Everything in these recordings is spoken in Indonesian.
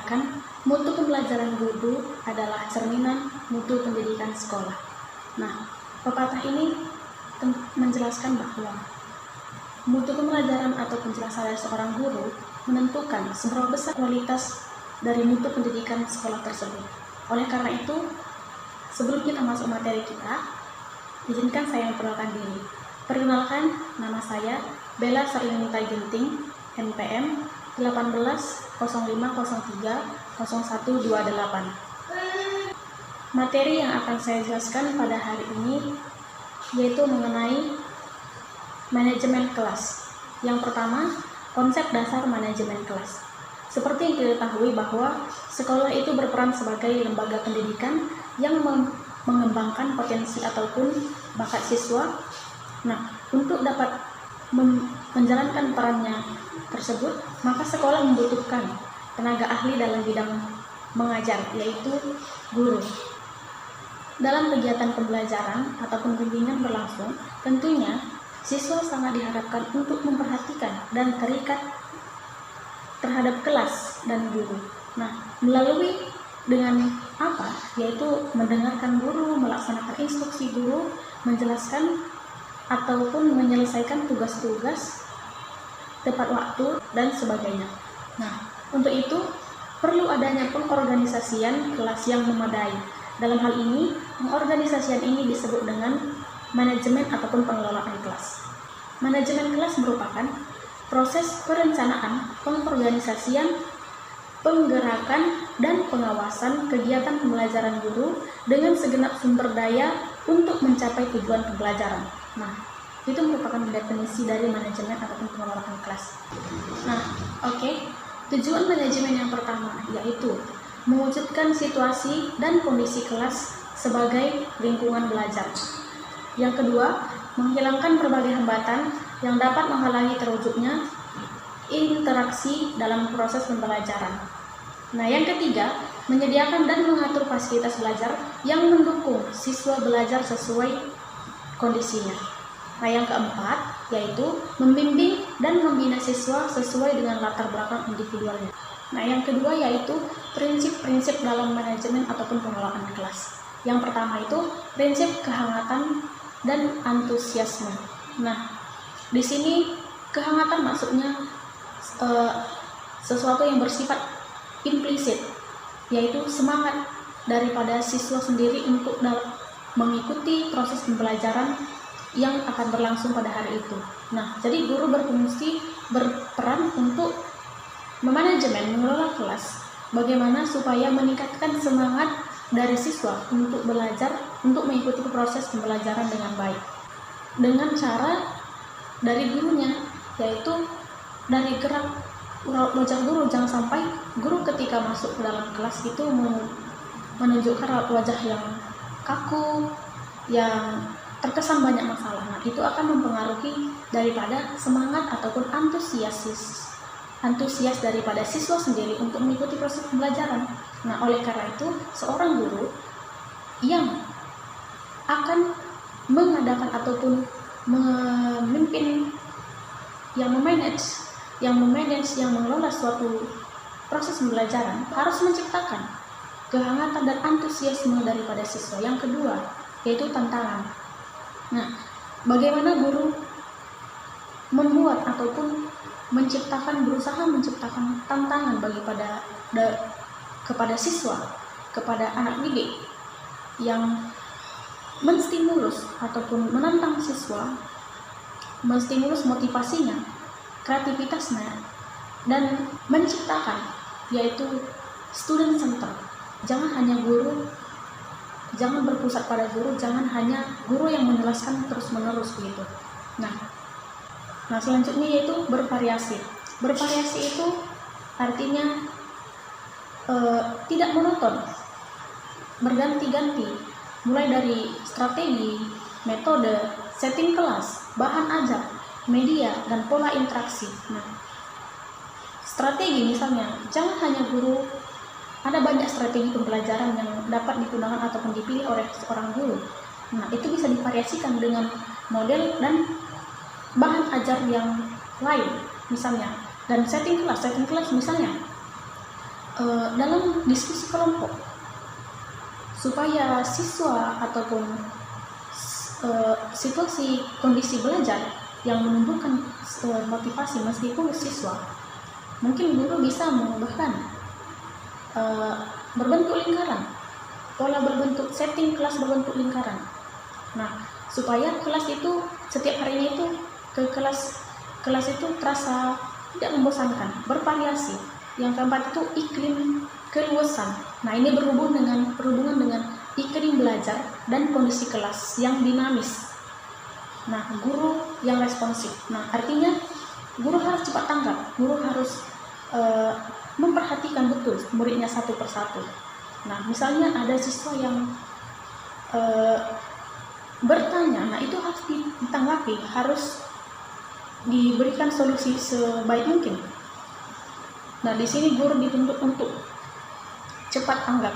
mengatakan mutu pembelajaran guru adalah cerminan mutu pendidikan sekolah. Nah, pepatah ini menjelaskan bahwa mutu pembelajaran atau penjelasan dari seorang guru menentukan seberapa besar kualitas dari mutu pendidikan sekolah tersebut. Oleh karena itu, sebelum kita masuk materi kita, izinkan saya memperkenalkan diri. Perkenalkan, nama saya Bella Serlinita Ginting, NPM 1805030128. Materi yang akan saya jelaskan pada hari ini yaitu mengenai manajemen kelas. Yang pertama, konsep dasar manajemen kelas. Seperti yang kita ketahui bahwa sekolah itu berperan sebagai lembaga pendidikan yang mengembangkan potensi ataupun bakat siswa. Nah, untuk dapat menjalankan perannya tersebut, maka sekolah membutuhkan tenaga ahli dalam bidang mengajar, yaitu guru. Dalam kegiatan pembelajaran ataupun bimbingan berlangsung, tentunya siswa sangat diharapkan untuk memperhatikan dan terikat terhadap kelas dan guru. Nah, melalui dengan apa? Yaitu mendengarkan guru, melaksanakan instruksi guru, menjelaskan ataupun menyelesaikan tugas-tugas tepat waktu dan sebagainya. Nah, untuk itu perlu adanya pengorganisasian kelas yang memadai. Dalam hal ini, pengorganisasian ini disebut dengan manajemen ataupun pengelolaan kelas. Manajemen kelas merupakan proses perencanaan, pengorganisasian, penggerakan, dan pengawasan kegiatan pembelajaran guru dengan segenap sumber daya untuk mencapai tujuan pembelajaran. Nah, itu merupakan definisi dari manajemen ataupun pengelolaan kelas. Nah, tujuan manajemen yang pertama yaitu mewujudkan situasi dan kondisi kelas sebagai lingkungan belajar. Yang kedua, menghilangkan berbagai hambatan yang dapat menghalangi terwujudnya interaksi dalam proses pembelajaran. Nah, yang ketiga, menyediakan dan mengatur fasilitas belajar yang mendukung siswa belajar sesuai kondisinya. Nah, yang keempat, yaitu membimbing dan membina siswa sesuai dengan latar belakang individualnya. Nah, yang kedua yaitu prinsip-prinsip dalam manajemen ataupun pengelolaan kelas. Yang pertama itu prinsip kehangatan dan antusiasme. Nah, di sini kehangatan maksudnya sesuatu yang bersifat implisit, yaitu semangat daripada siswa sendiri untuk mengikuti proses pembelajaran yang akan berlangsung pada hari itu. Nah, jadi guru berperan untuk memanajemen, mengelola kelas, bagaimana supaya meningkatkan semangat dari siswa untuk belajar, untuk mengikuti proses pembelajaran dengan baik. Dengan cara dari gurunya, yaitu dari gerak wajah guru. Jangan sampai guru ketika masuk ke dalam kelas itu menunjukkan wajah yang kaku, yang terkesan banyak masalah. Nah, itu akan mempengaruhi daripada semangat ataupun antusias daripada siswa sendiri untuk mengikuti proses pembelajaran. Nah, oleh karena itu, seorang guru yang akan mengadakan ataupun memimpin, yang mengelola suatu proses pembelajaran harus menciptakan kehangatan dan antusiasme daripada siswa. Yang kedua, yaitu tantangan. Nah, bagaimana guru membuat ataupun berusaha menciptakan tantangan kepada siswa, kepada anak didik yang menstimulus ataupun menantang siswa, menstimulus motivasinya, kreativitasnya, dan menciptakan yaitu student center. Jangan berpusat pada guru, jangan hanya guru yang menjelaskan terus-menerus begitu. Nah, selanjutnya yaitu bervariasi. Bervariasi itu artinya tidak monoton, berganti-ganti, mulai dari strategi, metode, setting kelas, bahan ajar, media, dan pola interaksi. Nah, strategi misalnya, jangan hanya guru, ada banyak strategi pembelajaran yang dapat digunakan ataupun dipilih oleh seorang guru. Nah, itu bisa divariasikan dengan model dan bahan ajar yang lain misalnya. Dan setting kelas misalnya dalam diskusi kelompok supaya siswa ataupun situasi kondisi belajar yang menumbuhkan motivasi meskipun siswa. Mungkin guru bisa mengubahkan berbentuk lingkaran, pola berbentuk setting kelas berbentuk lingkaran. Nah, supaya kelas itu setiap harinya itu kelas itu terasa tidak membosankan, bervariasi. Yang keempat itu iklim keluasan. Nah, ini berhubungan dengan iklim belajar dan kondisi kelas yang dinamis. Nah, guru yang responsif. Nah, artinya guru harus cepat tanggap, guru harus memperhatikan betul muridnya satu persatu. Nah, misalnya ada siswa yang bertanya, nah itu harus ditanggapi, harus diberikan solusi sebaik mungkin. Nah, di sini guru dituntut untuk cepat tanggap,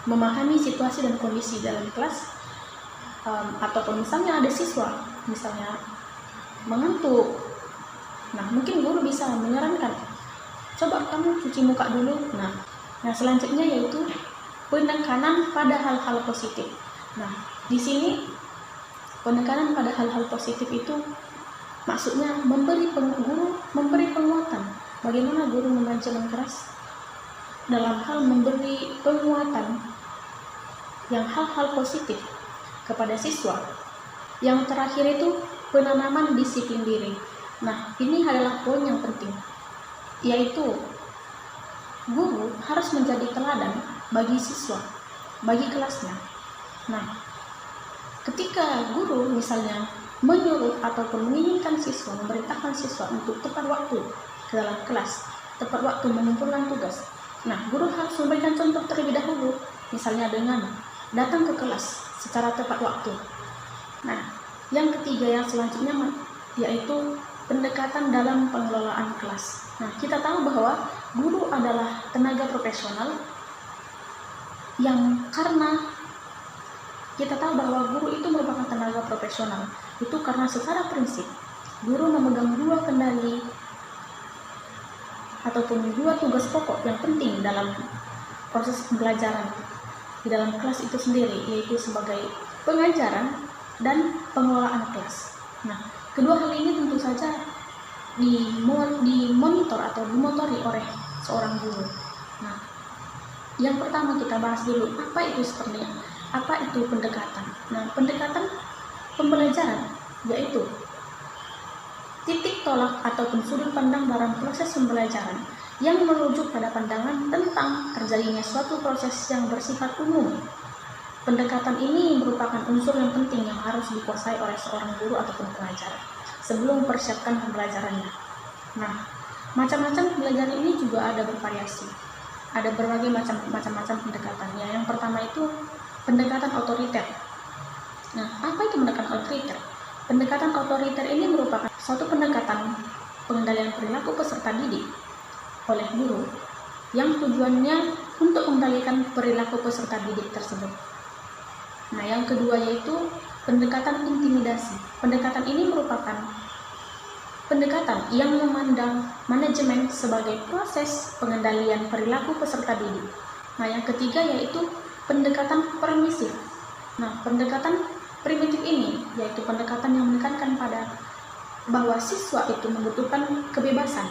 memahami situasi dan kondisi dalam kelas, ataupun misalnya ada siswa misalnya mengantuk. Nah, mungkin guru bisa menyarankan, coba kamu cuci muka dulu. Nah, selanjutnya yaitu penekanan pada hal-hal positif. Nah, di sini penekanan pada hal-hal positif itu maksudnya guru memberi penguatan. Bagaimana guru memancing keras dalam hal memberi penguatan yang hal-hal positif kepada siswa. Yang terakhir itu penanaman disiplin diri. Nah, ini adalah poin yang penting, yaitu guru harus menjadi teladan bagi siswa, bagi kelasnya. Nah, ketika guru misalnya menyuruh ataupun menginginkan siswa, memerintahkan siswa untuk tepat waktu ke dalam kelas, tepat waktu mengumpulkan tugas. Nah, guru harus memberikan contoh terlebih dahulu, misalnya dengan datang ke kelas secara tepat waktu. Nah, yang ketiga yang selanjutnya yaitu pendekatan dalam pengelolaan kelas. Nah, kita tahu bahwa guru adalah tenaga profesional yang karena kita tahu bahwa guru itu merupakan tenaga profesional. Itu karena secara prinsip guru memegang dua kendali ataupun dua tugas pokok yang penting dalam proses pembelajaran di dalam kelas itu sendiri, yaitu sebagai pengajaran dan pengelolaan kelas. Nah, kedua hal ini tentu saja dimonitor atau dimotori oleh seorang guru. Nah, yang pertama kita bahas dulu apa itu sebenarnya, apa itu pendekatan. Nah, pendekatan pembelajaran yaitu titik tolak ataupun sudut pandang dalam proses pembelajaran yang merujuk pada pandangan tentang terjadinya suatu proses yang bersifat umum. Pendekatan ini merupakan unsur yang penting yang harus dikuasai oleh seorang guru ataupun pengajar sebelum mempersiapkan pembelajarannya. Nah, macam-macam pembelajaran ini juga ada bervariasi. Ada berbagai macam-macam pendekatannya. Yang pertama itu pendekatan otoriter. Nah, apa itu pendekatan otoriter? Pendekatan otoriter ini merupakan suatu pendekatan pengendalian perilaku peserta didik oleh guru yang tujuannya untuk mengendalikan perilaku peserta didik tersebut. Nah, yang kedua yaitu pendekatan intimidasi. Pendekatan ini merupakan pendekatan yang memandang manajemen sebagai proses pengendalian perilaku peserta didik. Nah, yang ketiga yaitu pendekatan permisif. Nah, pendekatan primitif ini yaitu pendekatan yang menekankan pada bahwa siswa itu membutuhkan kebebasan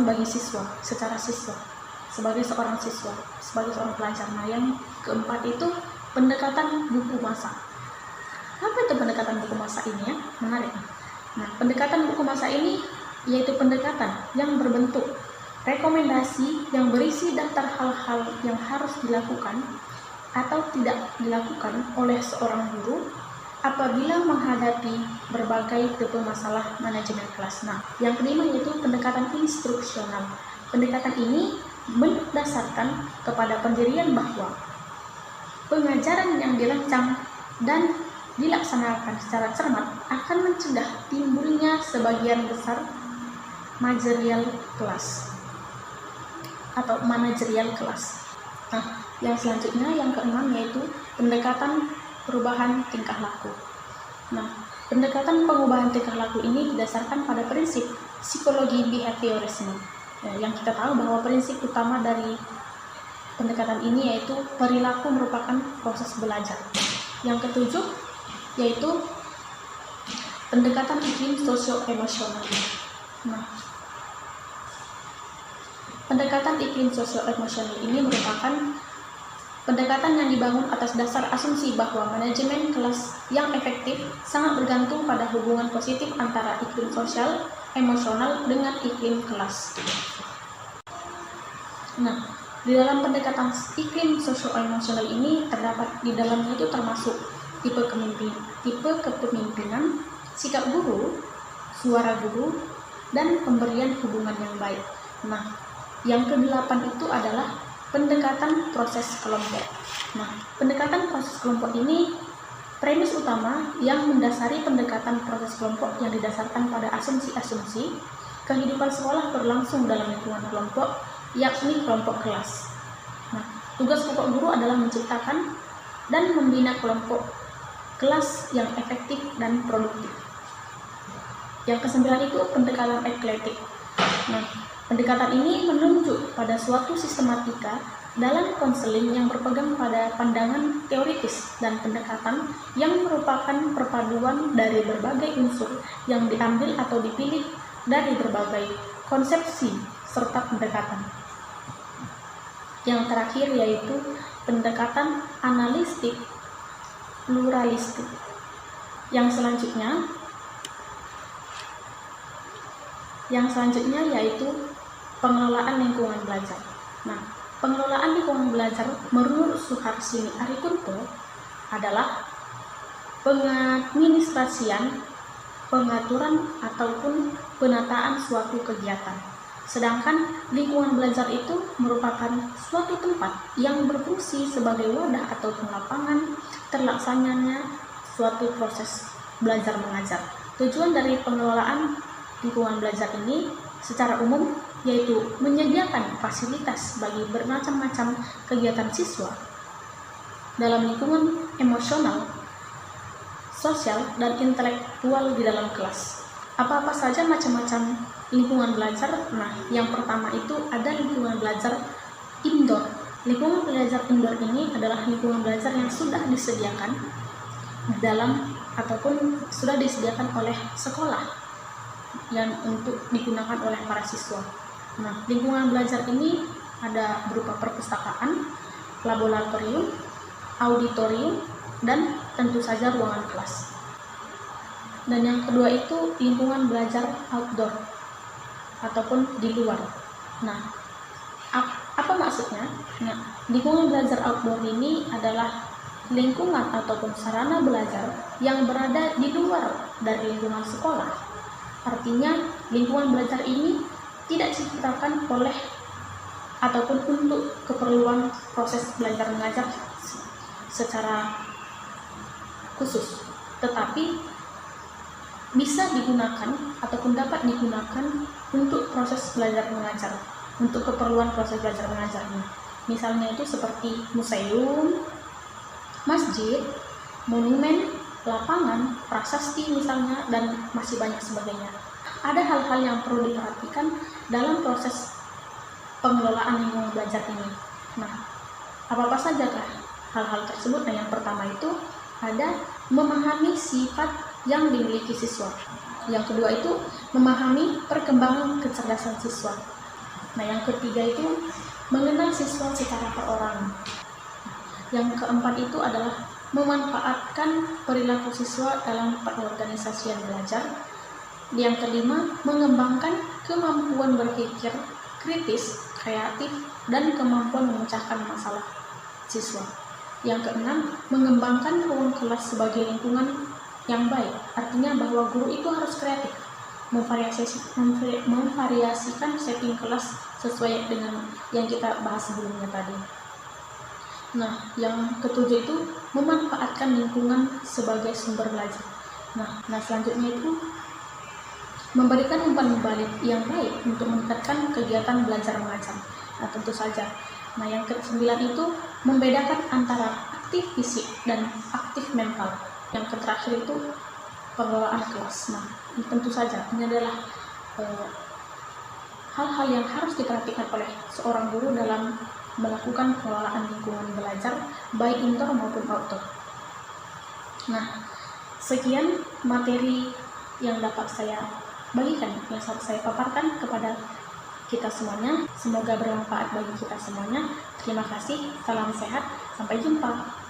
bagi siswa, secara siswa, sebagai seorang siswa, sebagai seorang pelajar. Nah, yang keempat itu pendekatan buku masa. Apa itu pendekatan buku masa ini ya? Menarik. Nah, pendekatan buku masa ini yaitu pendekatan yang berbentuk rekomendasi yang berisi daftar hal-hal yang harus dilakukan atau tidak dilakukan oleh seorang guru apabila menghadapi berbagai tipe masalah manajemen kelas. Nah, yang kelima yaitu pendekatan instruksional. Pendekatan ini mendasarkan kepada pendirian bahwa pengajaran yang dirancang dan dilaksanakan secara cermat akan mencegah timbulnya sebagian besar manajerial kelas atau manajerial kelas. Nah, yang selanjutnya yang keenam yaitu pendekatan perubahan tingkah laku. Nah, pendekatan pengubahan tingkah laku ini didasarkan pada prinsip psikologi behaviorisme. Yang kita tahu bahwa prinsip utama dari pendekatan ini yaitu perilaku merupakan proses belajar. Yang ketujuh yaitu pendekatan iklim sosio-emosional. Nah, pendekatan iklim sosio-emosional ini merupakan pendekatan yang dibangun atas dasar asumsi bahwa manajemen kelas yang efektif sangat bergantung pada hubungan positif antara iklim sosial, emosional dengan iklim kelas. Nah, di dalam pendekatan iklim sosio-emosional ini di dalamnya itu termasuk tipe kepemimpinan, sikap guru, suara guru, dan pemberian hubungan yang baik. Nah, yang ke-8 itu adalah pendekatan proses kelompok. Nah, pendekatan proses kelompok ini premis utama yang mendasari pendekatan proses kelompok yang didasarkan pada asumsi-asumsi kehidupan sekolah berlangsung dalam lingkungan kelompok, yakni kelompok kelas. Nah, tugas pokok guru adalah menciptakan dan membina kelompok kelas yang efektif dan produktif. Yang ke-9 itu pendekatan eklektik. Nah, pendekatan ini menunjuk pada suatu sistematika dalam konseling yang berpegang pada pandangan teoritis dan pendekatan yang merupakan perpaduan dari berbagai unsur yang diambil atau dipilih dari berbagai konsepsi serta pendekatan. Yang terakhir yaitu pendekatan analistik pluralistik. Yang selanjutnya yaitu pengelolaan lingkungan belajar. Nah, pengelolaan lingkungan belajar menurut Suharsini Arikunto adalah pengadministrasian, pengaturan ataupun penataan suatu kegiatan. Sedangkan lingkungan belajar itu merupakan suatu tempat yang berfungsi sebagai wadah ataupun lapangan terlaksananya suatu proses belajar mengajar. Tujuan dari pengelolaan lingkungan belajar ini secara umum yaitu menyediakan fasilitas bagi bermacam-macam kegiatan siswa dalam lingkungan emosional, sosial, dan intelektual di dalam kelas. Apa-apa saja macam-macam lingkungan belajar? Nah, yang pertama itu ada lingkungan belajar indoor. Lingkungan belajar indoor ini adalah lingkungan belajar yang sudah disediakan sudah disediakan oleh sekolah yang untuk digunakan oleh para siswa. Nah, lingkungan belajar ini ada berupa perpustakaan, laboratorium, auditorium, dan tentu saja ruangan kelas. Dan yang kedua itu lingkungan belajar outdoor ataupun di luar. Nah, apa maksudnya? Nah, lingkungan belajar outdoor ini adalah lingkungan ataupun sarana belajar yang berada di luar dari lingkungan sekolah. Artinya, lingkungan belajar ini tidak diciptakan oleh ataupun untuk keperluan proses belajar mengajar secara khusus, tetapi bisa digunakan ataupun dapat digunakan untuk proses belajar mengajar, untuk keperluan proses belajar mengajarnya. Misalnya itu seperti museum, masjid, monumen, lapangan, prasasti misalnya, dan masih banyak sebagainya. Ada hal-hal yang perlu diperhatikan dalam proses pengelolaan lingkungan belajar ini. Nah, apa-apa sajakah hal-hal tersebut? Nah, yang pertama itu ada memahami sifat yang dimiliki siswa. Yang kedua itu memahami perkembangan kecerdasan siswa. Nah, yang ketiga itu mengenal siswa secara perorangan. Yang keempat itu adalah memanfaatkan perilaku siswa dalam pengorganisasian belajar. Yang kelima, mengembangkan kemampuan berpikir kritis, kreatif, dan kemampuan memecahkan masalah siswa. Yang keenam, mengembangkan ruang kelas sebagai lingkungan yang baik. Artinya bahwa guru itu harus kreatif, memvariasikan setting kelas sesuai dengan yang kita bahas sebelumnya tadi. Nah, yang ketujuh itu memanfaatkan lingkungan sebagai sumber belajar. Nah, selanjutnya itu memberikan umpan balik yang baik untuk meningkatkan kegiatan belajar mengajar. Nah, tentu saja. Nah, yang ke-9 itu membedakan antara aktif fisik dan aktif mental. Yang terakhir itu pengelolaan kelas. Nah, tentu saja ini adalah hal-hal yang harus diperhatikan oleh seorang guru dalam melakukan pengelolaan lingkungan belajar baik indoor maupun outdoor. Nah, sekian materi yang dapat saya bagikan, yang saya paparkan kepada kita semuanya. Semoga bermanfaat bagi kita semuanya. Terima kasih, salam sehat, sampai jumpa.